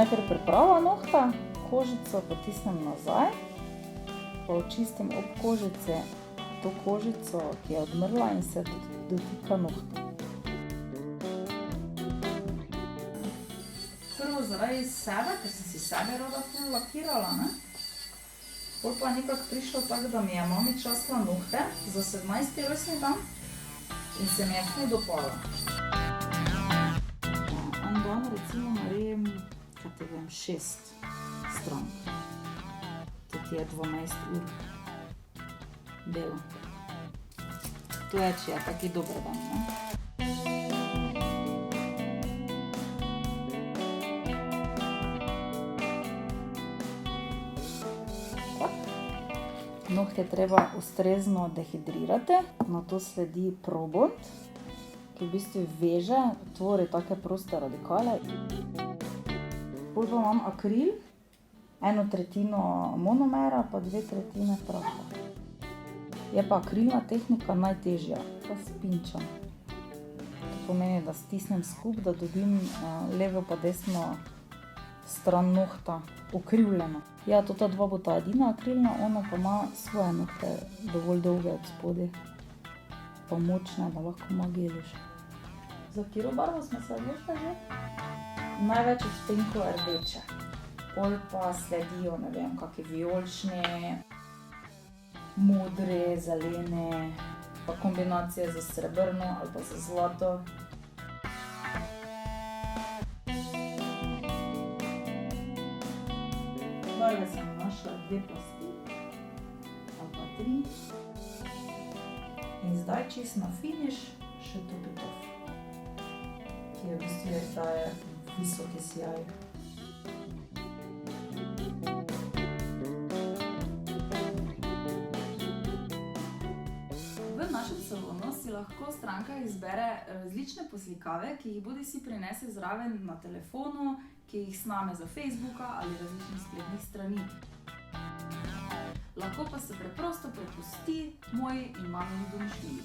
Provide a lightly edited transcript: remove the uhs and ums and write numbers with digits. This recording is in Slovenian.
najprej priprava nohta, kožico potisnem nazaj, pa očistim ob kožice to kožico, ki je odmrla in se dotika nohta. Prvo zaradi sebe, ker sem si sebe rada ful lakirala, ne? Pol pa je nekako prišlo tako, da mi je mami častila nohte za 17. rojstni dan in se mi je ful dopala. En dan recimo naredim, kaj te vem, 6 strank. To je 12 ur dela. To je, če je taki dober dan, ne? Nohte je treba ustrezno dehidrirati, nato sledi probond, ki v bistvu veže, tvori take proste radikale. Pol pa imam akril, 1/3 monomera pa 2/3 praha. Je pa akrilna tehnika najtežja, pa spinčam. To pomeni, da stisnem skupaj, da dobim levo pa desno stran nohta ukrivljeno. Ja, tota dva bo ta edina akrilna, ona pa ima svoje nohte dovolj dolge od spodaj, pa močne, da lahko mageliš. Za katero barvo smo se odločili že? Največ odtenkov rdeče. Pol pa sledijo, ne vem, kaki vijolični, modri, zeleni, pa kombinacije za srebrno ali pa za zlato. Barve sem našla 2 plasti, ali pa 3. In zdaj čisto na finiš še Topitof, ki v bistvu daje visoki sijaj. V našem salonu si lahko stranka izbere različne poslikave, ki jih bodisi prinese zraven na telefonu, ki jih sname za Facebooka ali različnih spletnih strani. Lahko pa se preprosto prepusti moji in mamini domišljiji.